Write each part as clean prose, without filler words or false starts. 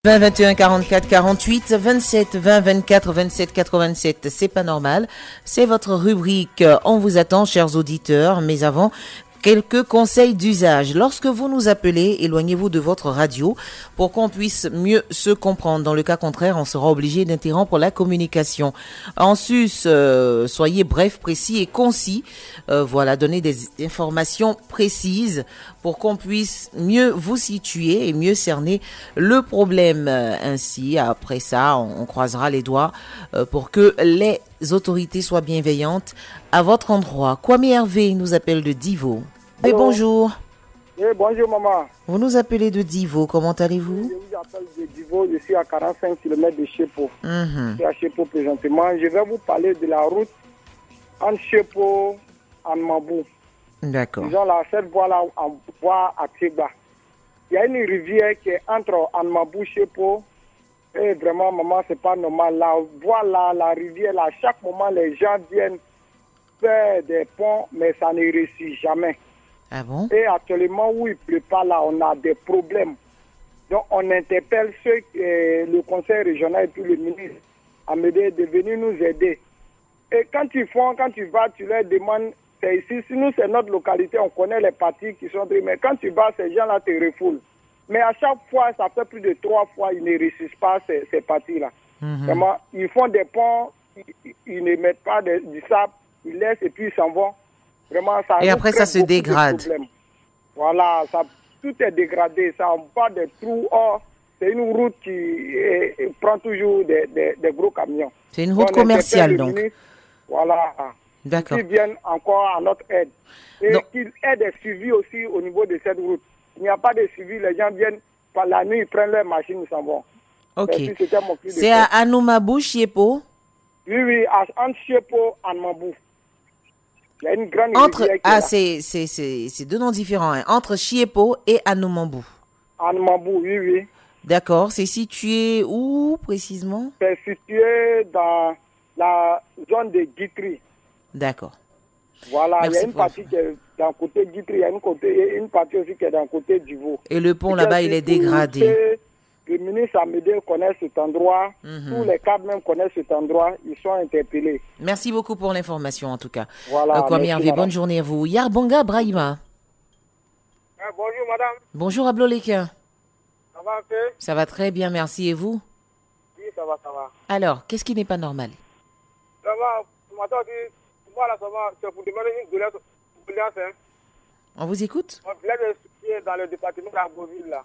20 21 44 48 27 20 24 27 87, c'est pas normal. C'est votre rubrique. On vous attend, chers auditeurs. Mais avant, quelques conseils d'usage. Lorsque vous nous appelez, éloignez-vous de votre radio pour qu'on puisse mieux se comprendre. Dans le cas contraire, on sera obligé d'interrompre la communication. En sus, soyez bref, précis et concis. Voilà, donnez des informations précises pour qu'on puisse mieux vous situer et mieux cerner le problème. Ainsi, après ça, on croisera les doigts pour que les autorités soient bienveillantes à votre endroit. Kwame Hervé nous appelle de Divo. Et bonjour. Oui, bonjour maman. Vous nous appelez de Divo, comment allez-vous? Je vous appelle de Divo, je suis à 45 km de Chepo. Je suis à Chepo présentement. Je vais vous parler de la route entre Chepo et Mambou. D'accord. Disons là, cette voie-là, en voie à Tségba. Il y a une rivière qui est entre Anmabou et Chepo. Et vraiment, maman, c'est pas normal. La voie là, la rivière là, à chaque moment, les gens viennent faire des ponts, mais ça ne réussit jamais. Ah bon? Et actuellement, où il pleut pas là, on a des problèmes. Donc, on interpelle le conseil régional et puis le ministre à m'aider de venir nous aider. Et quand tu vas, tu leur demandes, c'est ici, si nous, c'est notre localité, on connaît les partis qui sont pris, mais quand tu vas, ces gens-là te refoulent. Mais à chaque fois, ça fait plus de 3 fois, ils ne réussissent pas ces partis-là. Vraiment, ils font des ponts, ils ne mettent pas du sable, ils laissent et puis ils s'en vont. Vraiment, ça et après, ça se dégrade. Voilà, ça, tout est dégradé, ça on voit des trous. Or, c'est une route qui prend toujours des gros camions. C'est une route commerciale, donc. Voilà. D'accord. Qui viennent encore à notre aide. Et qu'ils aient des suivis aussi au niveau de cette route. Il n'y a pas de suivi, les gens viennent par la nuit, ils prennent leur machine, ils s'en vont. Ok. C'est à Anoumabou, Chepo? Oui, entre Chepo et Anoumabou. Il y a une grande rivière c'est deux noms différents, hein. Entre Chiepo et Anoumambou. Anoumambou, oui. D'accord, c'est situé où précisément? C'est situé dans la zone de Guitry. D'accord. Voilà, il y a une partie qui est dans le côté Guitry, il y a une partie aussi qui est dans le côté Divo. Et le pont là-bas, il est dégradé. Le ministre Amédée connaît cet endroit, tous les cadres même connaissent cet endroit, ils sont interpellés. Merci beaucoup pour l'information en tout cas. Voilà. Kwame Hervé, bonne journée à vous. Yarbonga Brahima. Bonjour madame. Bonjour Abloleka. Ça va un peu? Ça va très bien, merci. Et vous? Oui, ça va. Alors, qu'est-ce qui n'est pas normal? Ça va, moi là, ça va, c'est pour demander une doléance, hein. On vous écoute? On voulait expliquer dans le département de la Beauville là.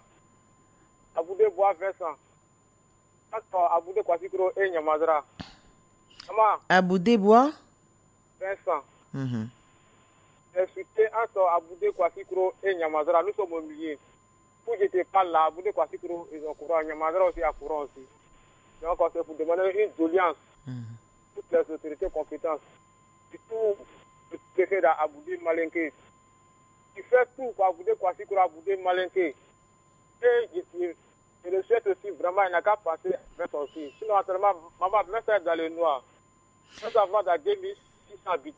Aboudé bois Vincent. Aboudé Kwasikro et Nyamadra. Aboudé bois Vincent. Expliqué entre Aboudé Kwasikro et Nyamadra. Nous sommes au milieu. Pour j'étais pas là, Aboudé Kwasikro, ils ont courant. Nyamadra aussi a courant aussi. Donc c'est pour demander une doléance. Toutes les autorités compétentes. Surtout le préfet d'Aboudé Malinké. Il fait tout pour Aboudé Kwasikro, Aboudé Malinké. Et je le souhaite aussi, vraiment, il n'a qu'à passer avec son fils. Sinon, actuellement, maman, même ça dans le noir. Nous avons dans 2600 habitants.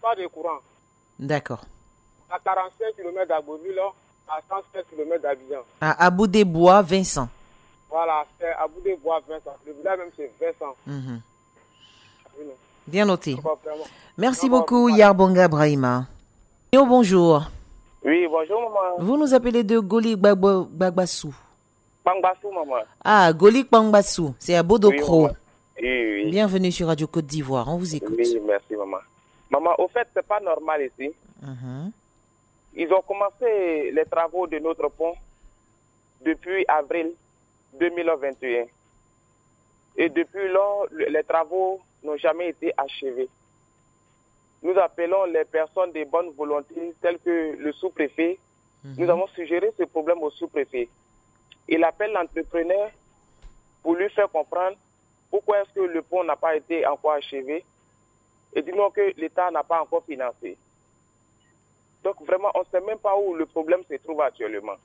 Pas de courant. D'accord. À 45 km d'Agboville, à 107 km d'Abidjan. À Aboudé-Bois, Vincent. Voilà, c'est Aboudé-Bois, Vincent. Le village même, c'est Vincent. Bien noté. Merci beaucoup, Yarbonga Brahima. Bonjour. Oui, bonjour, maman. Vous nous appelez de Golik Bagbassou. Bangbassou, maman. Ah, Golik Bangbassou, c'est à Bodokro. Oui. Bienvenue sur Radio Côte d'Ivoire, on vous écoute. Oui, merci, maman. Maman, au fait, c'est pas normal ici. Ils ont commencé les travaux de notre pont depuis avril 2021. Et depuis lors, les travaux n'ont jamais été achevés. Nous appelons les personnes de bonne volonté, telles que le sous-préfet. Nous avons suggéré ce problème au sous-préfet. Il appelle l'entrepreneur pour lui faire comprendre pourquoi est-ce que le pont n'a pas été encore achevé et dis-nous que l'État n'a pas encore financé. Donc vraiment, on ne sait même pas où le problème se trouve actuellement.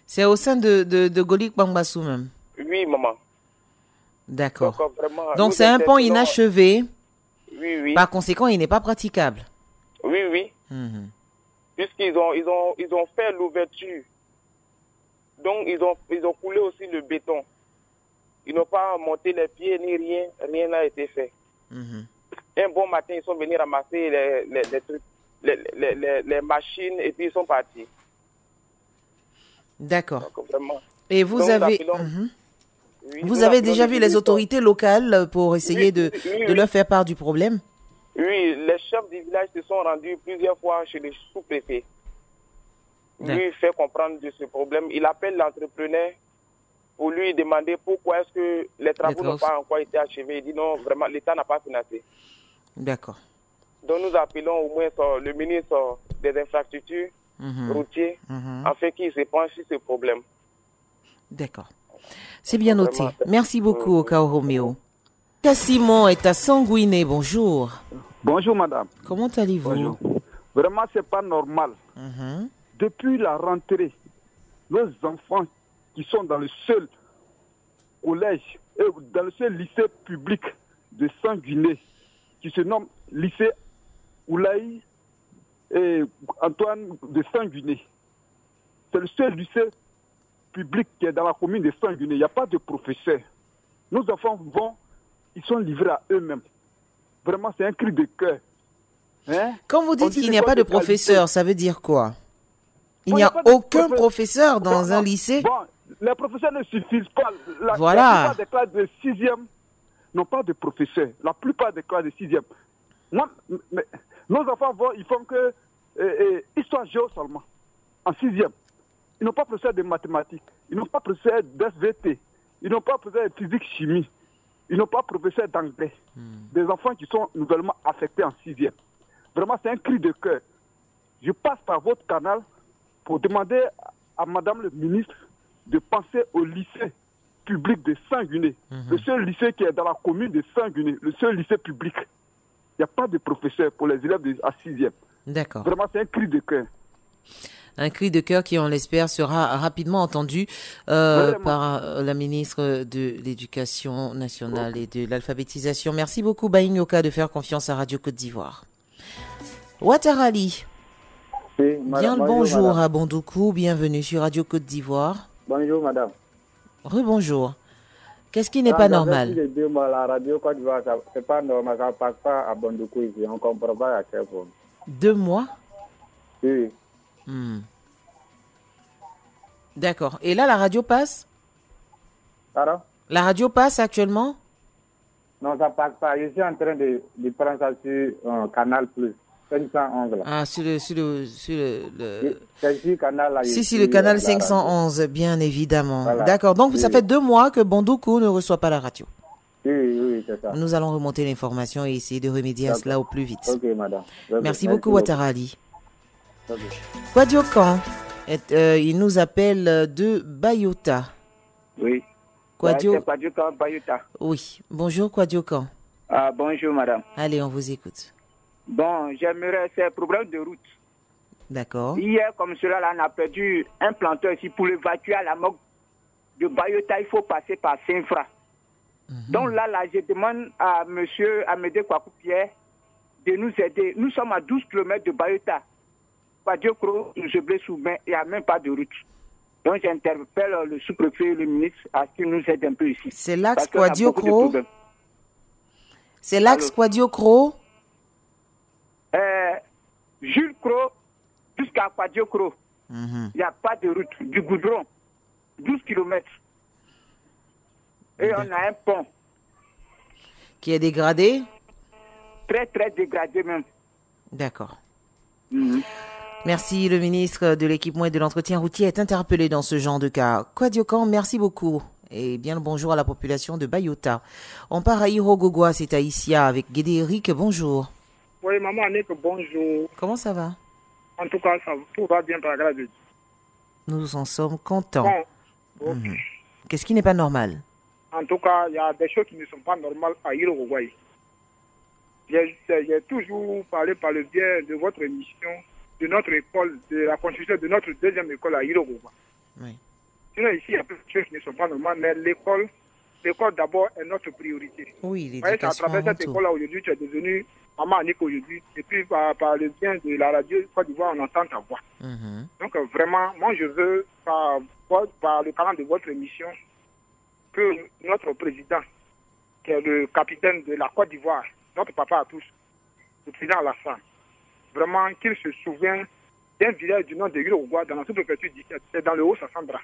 C'est au sein de Golik Bangbassou même? Oui, maman. D'accord. Donc c'est un pont inachevé. Oui. Par conséquent, il n'est pas praticable. Oui. Puisqu'ils ont fait l'ouverture. Donc ils ont coulé aussi le béton. Ils n'ont pas monté les pieds ni rien. Rien n'a été fait. Un bon matin, ils sont venus ramasser les trucs, les machines et puis ils sont partis. D'accord. Donc, vraiment. Et vous Donc, avez... Oui, vous avez déjà vu les autorités locales pour essayer de leur faire part du problème? Oui, les chefs du village se sont rendus plusieurs fois chez le sous-préfet. Lui fait comprendre de ce problème. Il appelle l'entrepreneur pour lui demander pourquoi est-ce que les travaux n'ont pas encore été achevés. Il dit non, vraiment, l'État n'a pas financé. D'accord. Donc nous appelons au moins le ministre des infrastructures routières afin qu'il se penche sur ce problème. D'accord. C'est bien noté. Merci beaucoup, Okao Romeo. Simon est à Sanguiné. Bonjour. Bonjour, madame. Comment allez-vous? Bonjour. Vraiment, c'est pas normal. Depuis la rentrée, nos enfants qui sont dans le seul collège, dans le seul lycée public de Sanguiné, qui se nomme lycée Oulaï et Antoine de Sanguiné. C'est le seul lycée public qui est dans la commune de Sanguiné. Il n'y a pas de professeur. Nos enfants ils sont livrés à eux-mêmes. Vraiment, c'est un cri de cœur. Hein? Quand vous dites qu'il n'y a pas de professeur, ça veut dire quoi? Il n'y a aucun professeur dans un lycée? Bon, les professeurs ne suffisent pas. Voilà. La plupart des classes de 6e n'ont pas de professeur. La plupart des classes de 6e. Nos enfants ils font que histoire géo seulement, en 6e. Ils n'ont pas professeur de mathématiques, ils n'ont pas professeur d'SVT, ils n'ont pas professeur de physique chimie, ils n'ont pas professeur d'anglais. Des enfants qui sont nouvellement affectés en 6e. Vraiment, c'est un cri de cœur. Je passe par votre canal pour demander à madame le ministre de penser au lycée public de Sanguiné, le seul lycée qui est dans la commune de Sanguiné, le seul lycée public. Il n'y a pas de professeur pour les élèves à 6e. D'accord. Vraiment, c'est un cri de cœur. Un cri de cœur qui, on l'espère, sera rapidement entendu par la ministre de l'Éducation nationale et de l'alphabétisation. Merci beaucoup, Baïnyoka, de faire confiance à Radio Côte d'Ivoire. Ouattarali. Oui, bien le bonjour madame. À Bondoukou, bienvenue sur Radio Côte d'Ivoire. Bonjour, madame. Rebonjour. Qu'est-ce qui n'est pas normal? La Radio Côte d'Ivoire, c'est pas normal, ça ne passe pas à Bondoukou ici. On ne comprend pas à quel point. 2 mois? Oui. D'accord. Et là, la radio passe? Pardon? La radio passe actuellement? Non, ça ne passe pas. Je suis en train de prendre ça sur Canal Plus. 511 là. Ah, sur le canal là. Si, le canal 511, bien évidemment. Voilà. D'accord. Donc, ça fait 2 mois que Bondoukou ne reçoit pas la radio. Oui, c'est ça. Nous allons remonter l'information et essayer de remédier à cela au plus vite. Ok, madame. Merci beaucoup, Ouattarali. Kwadiokan, il nous appelle de Bayota. Oui. Kwadiokan, Bayota. Oui. Bonjour, Kwadiokan. Bonjour, madame. Allez, on vous écoute. Bon, j'aimerais, c'est un problème de route. D'accord. Hier, comme cela, là, on a perdu un planteur ici. Pour l'évacuer à la morgue de Bayota, il faut passer par Saint-Fra. Donc là, je demande à M. Amédée Kwakou-Pierre de nous aider. Nous sommes à 12 km de Bayota. Kwadiokro, je blesse sous main, il n'y a même pas de route. Donc j'interpelle le sous-préfet et le ministre à ce qu'il nous aide un peu ici. C'est l'axe Kwadiokro? C'est l'axe Kwadiokro? Jules Cro jusqu'à Kwadiokro. Il n'y a pas de route, du goudron. 12 km. Et on a un pont. Qui est dégradé? Très, très dégradé même. D'accord. Merci. Le ministre de l'équipement et de l'entretien routier est interpellé dans ce genre de cas. Kwadiokan, merci beaucoup. Et bien le bonjour à la population de Bayota. On part à Irogogwa, c'est à Issia avec Guédéric. Bonjour. Oui, maman Annick, bonjour. Comment ça va? En tout cas, tout va bien par la grâce de Dieu. Nous en sommes contents. Bon. Qu'est-ce qui n'est pas normal? En tout cas, il y a des choses qui ne sont pas normales à Irogogwa. J'ai toujours parlé par le biais de votre émission, de notre école, de la construction de notre deuxième école à Irogogwa. Oui. Sinon, ici, il y a plein de choses qui ne sont pas normales, mais l'école d'abord est notre priorité. Oui, l'éducation. C'est à travers cette école-là aujourd'hui, tu es devenu maman Annick aujourd'hui. Et puis, par le bien de la radio Côte d'Ivoire, on entend ta voix. Donc, vraiment, moi, je veux, par le canal de votre émission, que notre président, qui est le capitaine de la Côte d'Ivoire, notre papa à tous, le président Alassane, vraiment qu'il se souvient d'un village du nom de Yurogwa dans la sous-préfecture 17, c'est dans le Haut-Sassandra.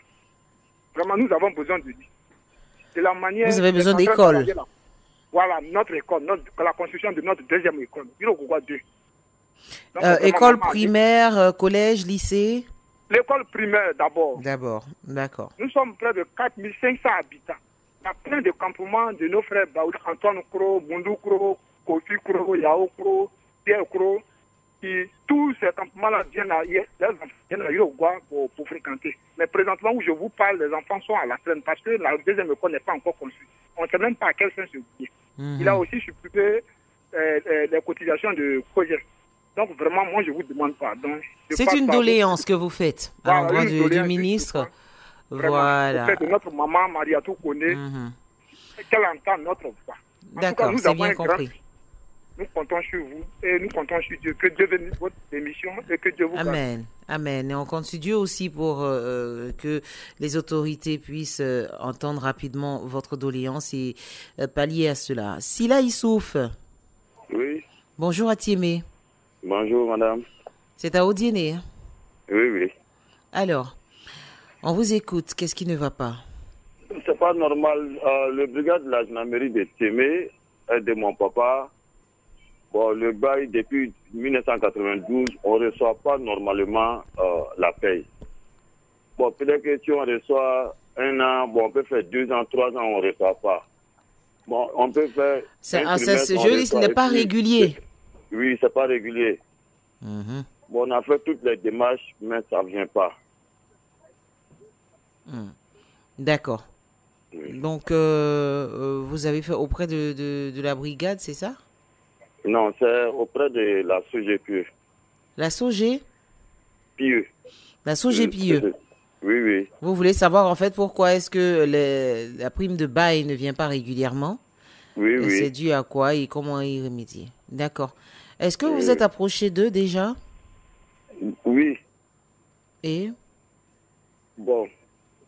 Vraiment, nous avons besoin de lui. De la manière... Vous avez besoin d'école. Voilà, notre école, la construction de notre deuxième école, Yurogwa 2. Donc, école primaire, collège, lycée? L'école primaire d'abord. D'abord, d'accord. Nous sommes près de 4500 habitants. Il y a plein de campements de nos frères Baoud, Antoine Kro, Bundou Kro, Kofi Kro, Yao Kro, Pierre Kro, qui tous ces campements-là viennent à Yurogwa pour fréquenter. Mais présentement où je vous parle, les enfants sont à la traîne parce que la deuxième école n'est pas encore construite. On ne sait même pas à quel sens se lier. Il a aussi supprimé les cotisations de projet. Donc vraiment, moi je vous demande pardon. C'est une doléance que vous faites à l'endroit du ministre. Voilà. Auprès de notre maman Mariatou Kone, qu'elle entend notre voix. D'accord, c'est bien compris. Nous comptons sur vous et nous comptons sur Dieu. Que Dieu bénisse votre émission et que Dieu vous garde. Amen. Amen. Et on compte sur Dieu aussi pour que les autorités puissent entendre rapidement votre doléance et pallier à cela. Sila Issouf. Oui. Bonjour à Tiémé. Bonjour, madame. C'est à Odiéné. Hein? Oui, oui. Alors, on vous écoute. Qu'est-ce qui ne va pas? C'est pas normal. Le brigade de la gendarmerie de Témé est de mon papa. Bon, le bail, depuis 1992, on ne reçoit pas normalement la paye. Bon, peut-être que si on reçoit 1 an, bon, on peut faire 2 ans, 3 ans, on ne reçoit pas. Bon, on peut faire... Je dis ce n'est pas régulier. Oui, c'est pas régulier. Bon, on a fait toutes les démarches, mais ça ne vient pas. D'accord. Oui. Donc, vous avez fait auprès de la brigade, c'est ça? Non, c'est auprès de la SOGPIE. La SOG? PIE. La SOGPIE. Oui, oui. Vous voulez savoir en fait pourquoi est-ce que la prime de bail ne vient pas régulièrement? Oui, oui. C'est dû à quoi et comment y remédier? D'accord. Est-ce que vous êtes approché d'eux déjà? Oui. Et? Bon,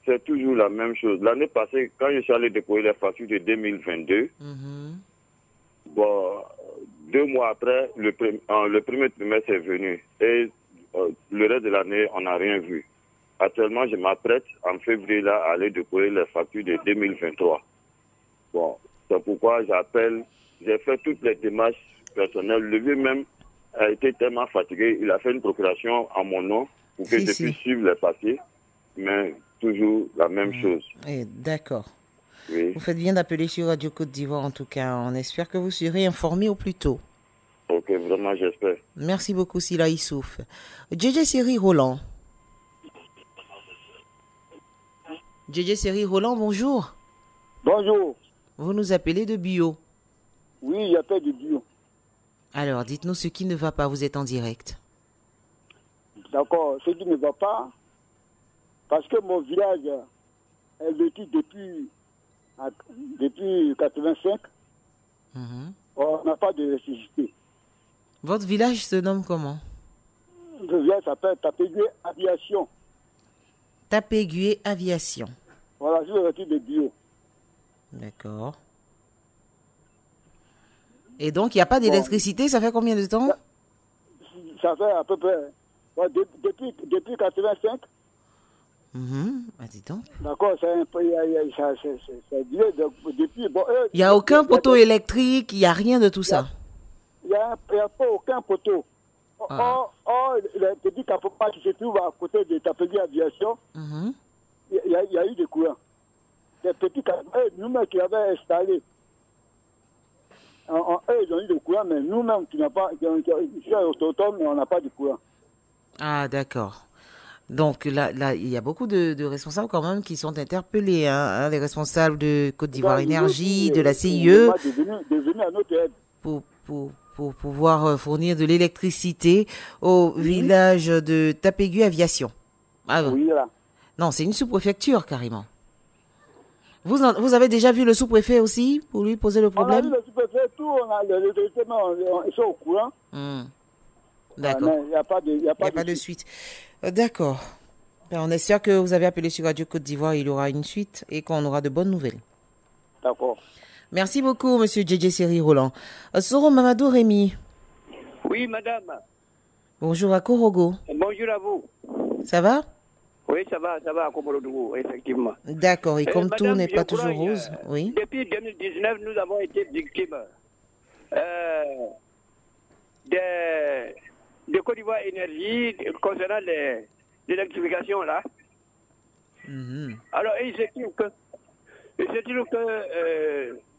c'est toujours la même chose. L'année passée, quand je suis allé déposer les factures de 2022, bon, 2 mois après, le premier trimestre est venu. Et le reste de l'année, on n'a rien vu. Actuellement, je m'apprête en février là, à aller déposer les factures de 2023. Bon, c'est pourquoi j'appelle. J'ai fait toutes les démarches personnelles. Le vieux même a été tellement fatigué. Il a fait une procuration à mon nom pour que je puisse suivre les papiers. Mais toujours la même chose. D'accord. Oui. Vous faites bien d'appeler sur Radio Côte d'Ivoire en tout cas. On espère que vous serez informés au plus tôt. Ok, vraiment j'espère. Merci beaucoup Sila Issouf. JJ Seri Roland. JJ Seri Roland, bonjour. Bonjour. Vous nous appelez de Bio. Oui, il y a pas de Bio. Alors, dites-nous ce qui ne va pas, vous êtes en direct. D'accord, ce qui ne va pas, parce que mon village est loti depuis 85, on n'a pas d'électricité. Votre village se nomme comment? Le village s'appelle Tapégué Aviation. Tapégué Aviation. Voilà, c'est le type de Bio. D'accord. Et donc, il n'y a pas d'électricité, ça fait combien de temps? Ça fait à peu près, depuis 85. Dis donc. D'accord, depuis... Bon, il n'y a aucun poteau électrique, il n'y a rien de tout ça? Il n'y a pas aucun poteau. Les petits campements qui se trouvent à côté de Tapégué Aviation, il y a eu des courants. Les petits campements, nous-mêmes qui avaient installé, eux, ils ont eu des courants, mais nous-mêmes qui n'avons pas, qui sommes autonomes, mais on n'a pas de courant. Ah, d'accord. Donc là, il y a beaucoup de responsables quand même qui sont interpellés, les responsables de Côte d'Ivoire Énergie, de la CIE, de à notre aide. Pour pouvoir fournir de l'électricité au village de Tapégué Aviation. Ah, oui, là. Non, c'est une sous-préfecture carrément. Vous avez déjà vu le sous-préfet aussi pour lui poser le problème? On a vu le sous-préfet, tout, on a les directement, ils sont au courant. D'accord. Il n'y a pas de suite. D'accord. On espère que vous avez appelé sur Radio Côte d'Ivoire, il y aura une suite et qu'on aura de bonnes nouvelles. D'accord. Merci beaucoup, monsieur JJ Seri Roland. Soro Mamadou Rémi. Oui, madame. Bonjour à Korogo. Bonjour à vous. Ça va? Oui, ça va à Komorodougou, effectivement. D'accord, et comme tout madame, n'est pas je crois, toujours rose, oui. Depuis 2019, nous avons été victimes de Côte d'Ivoire Énergie concernant l'électrification, là. Alors, il se trouve que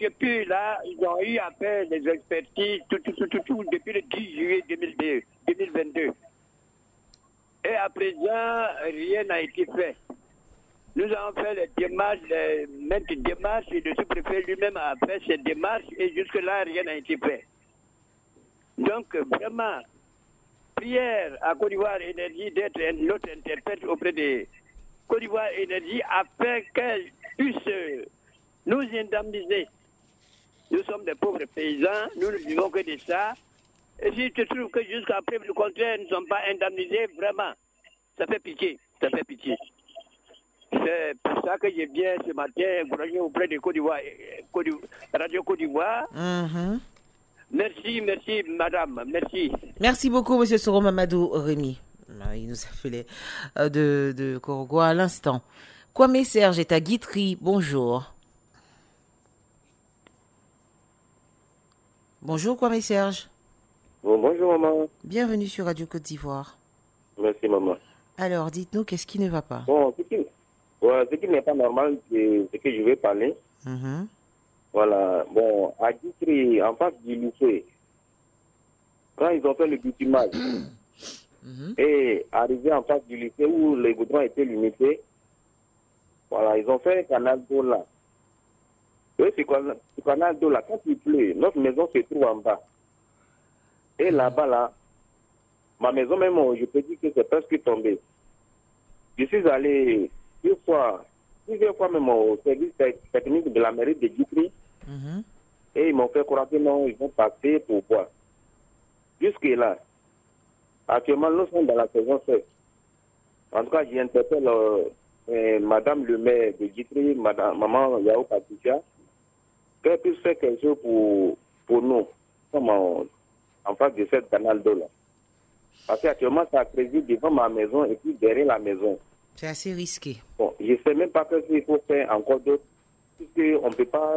depuis là, ils ont eu à faire des expertises tout, depuis le 10 juillet 2022. Et à présent, rien n'a été fait. Nous avons fait les démarches, maintes démarches, et le sous-préfet lui-même a fait ces démarches, et jusque-là, rien n'a été fait. Donc, vraiment, prière à Côte d'Ivoire Énergie d'être notre interprète auprès de Côte d'Ivoire Énergie afin qu'elle puisse nous indemniser. Nous sommes des pauvres paysans, nous ne vivons que de ça. Et si tu trouves que jusqu'à preuve du contraire, nous ne sommes pas indemnisés, vraiment, ça fait pitié, C'est pour ça que je viens ce matin encourager auprès de Côte d'Ivoire, Radio Côte d'Ivoire. Merci, madame, merci. Merci beaucoup, monsieur Soro Mamadou Rémi. Il nous a fait de Korogo à l'instant. Kwame Serge est à Guitry. Bonjour. Bonjour, Kwame Serge. Bonjour, maman. Bienvenue sur Radio Côte d'Ivoire. Merci, maman. Alors, dites-nous, qu'est-ce qui ne va pas? Bon, ce qui n'est pas normal, c'est ce que je vais parler. Voilà. Bon, à Guitry, en face du lycée, quand ils ont fait le bitumage, et arrivé en face du lycée où les goudrons étaient limités, voilà, ils ont fait un canal d'eau là. Et ce canal d'eau là, quand il pleut, notre maison se trouve en bas. Et là-bas, là, ma maison même, je peux dire que c'est presque tombé. Je suis allé plusieurs fois même au service technique de la mairie de Guitry. Et ils m'ont fait croire que non, ils vont passer pour boire. Jusque-là, actuellement, nous sommes dans la saison 7. En tout cas, j'interpelle Madame le maire de Guitry, Maman Yao Patricia, qu'elle puisse faire quelque chose pour nous, comme en face de cette canal d'eau là. Parce qu'actuellement, ça crédit devant ma maison et puis derrière la maison. C'est assez risqué. Bon, je ne sais même pas ce qu'il faut faire encore d'autre, puisqu'on ne peut pas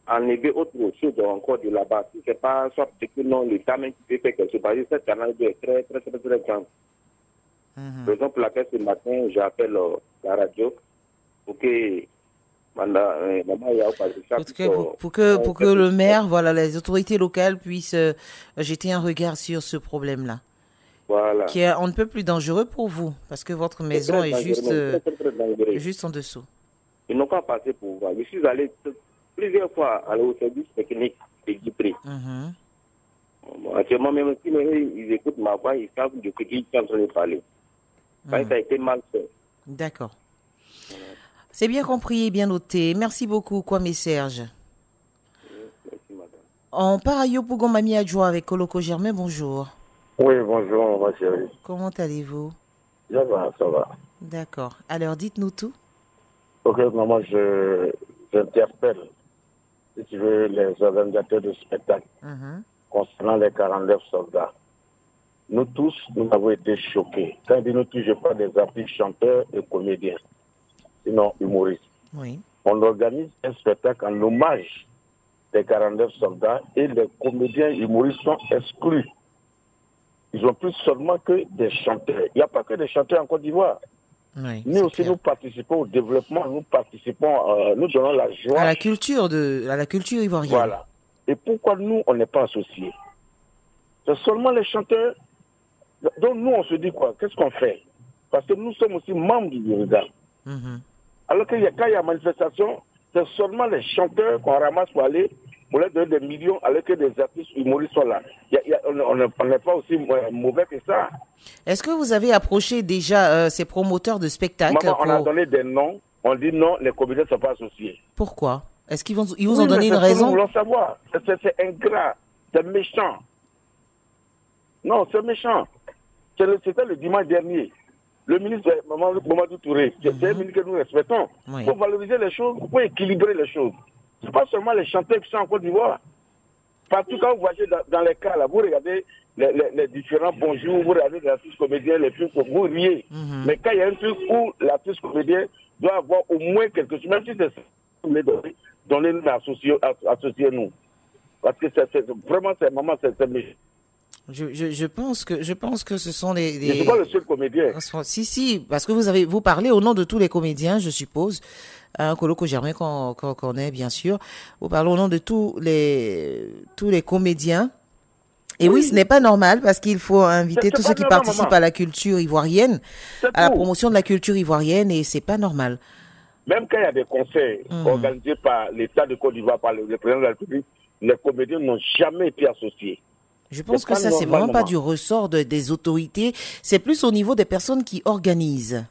enlever autre chose encore de là-bas. Si ce n'est pas soit que non, l'État même qui peut faire quelque chose. Parce que cette canal d'eau est très grande. Par exemple, pour laquelle ce matin, j'appelle la radio pour que pour que le maire, voilà, les autorités locales puissent jeter un regard sur ce problème-là. Voilà. Qui est on ne peut plus dangereux pour vous, parce que votre maison est juste en dessous. Ils n'ont pas passé pour voir. Je suis allé plusieurs fois au service technique de Guitry. Actuellement, même si ils écoutent ma voix, ils savent de qui ils sont en train de parler. Ça a été mal fait. D'accord. C'est bien compris et bien noté. Merci beaucoup, Kwame Serge. Merci, madame. On part à Yopougon Mami Adjoua avec Koloko Germain. Bonjour. Oui, bonjour, ma chérie. Comment allez-vous? Ça va. D'accord. Alors, dites-nous tout. Ok, maman, j'interpelle, si tu veux, les organisateurs de spectacle concernant les 49 soldats. Nous tous, nous avons été choqués. Quand je dis nous tous, je parle des artistes, chanteurs et comédiens, sinon humoristes. Oui. On organise un spectacle en hommage des 49 soldats et les comédiens humoristes sont exclus. Ils ont plus seulement que des chanteurs. Il n'y a pas que des chanteurs en Côte d'Ivoire. Oui, nous aussi, clair. Nous participons au développement, nous donnons la joie. À la culture ivoirienne. Voilà. Et pourquoi nous, on n'est pas associés? C'est seulement les chanteurs. Donc nous, on se dit quoi? Qu'est-ce qu'on fait? Parce que nous sommes aussi membres du Yoruba. Alors que quand il y a manifestation, c'est seulement les chanteurs qu'on ramasse pour aller, pour leur donner des millions, alors que des artistes humoristes sont là. On n'est pas aussi mauvais que ça. Est-ce que vous avez approché déjà ces promoteurs de spectacles? Maman, on a donné des noms. On dit non, les comédiens ne sont pas associés. Pourquoi? Est-ce qu'ils vous ont donné une raison? Nous voulons savoir. C'est ingrat. C'est méchant. Non, c'est méchant. C'était le dimanche dernier. le ministre Mamadou Touré, c'est un ministre que nous respectons. Il faut valoriser les choses, il faut équilibrer les choses. Ce n'est pas seulement les chanteurs qui sont en Côte d'Ivoire. Partout quand vous voyez dans les cas, là, vous regardez les différents bonjours, vous regardez les artistes comédiens, les films, vous riez. Mais quand il y a un truc où l'artiste comédien doit avoir au moins quelque chose, même si c'est ça, donnez-nous, associez-nous. Parce que vraiment, c'est maman, c'est méchant. Je pense que ce sont des... Je ne suis pas le seul comédien. Si, parce que vous parlez au nom de tous les comédiens, je suppose. Koloko Germain qu'on connaît, bien sûr. Vous parlez au nom de tous les comédiens. Et oui, ce n'est pas normal parce qu'il faut inviter tous ceux qui participent à la culture ivoirienne, à la promotion de la culture ivoirienne, et c'est pas normal. Même quand il y a des concerts organisés par l'État de Côte d'Ivoire, par le président de la République, les comédiens n'ont jamais été associés. Je pense que ça, c'est vraiment pas du ressort des autorités, c'est plus au niveau des personnes qui organisent.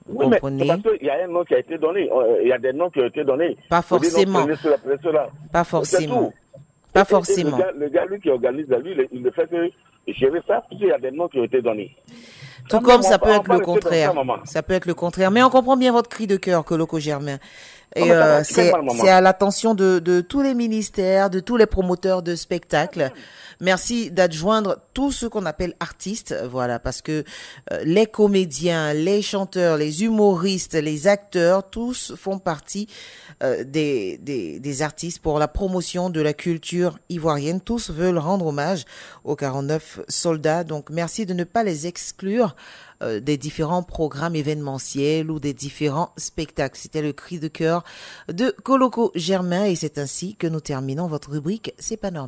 Oui, mais c'est parce qu'il y a un nom qui a été donné, il y a des noms qui ont été donnés. Pas forcément. Pas forcément. Pas forcément. Le gars, lui, qui organise, lui, il ne fait que gérer ça, parce qu'il y a des noms qui ont été donnés. Tout comme ça peut être le contraire. Ça peut être le contraire. Mais on comprend bien votre cri de cœur, Koloko Germain. Et c'est à l'attention de tous les ministères, de tous les promoteurs de spectacles. Merci d'adjoindre tout ce qu'on appelle artistes, voilà, parce que les comédiens, les chanteurs, les humoristes, les acteurs, tous font partie des artistes pour la promotion de la culture ivoirienne. Tous veulent rendre hommage aux 49 soldats. Donc, merci de ne pas les exclure des différents programmes événementiels ou des différents spectacles. C'était le cri de cœur de Koloko Germain et c'est ainsi que nous terminons votre rubrique C'est pas normal.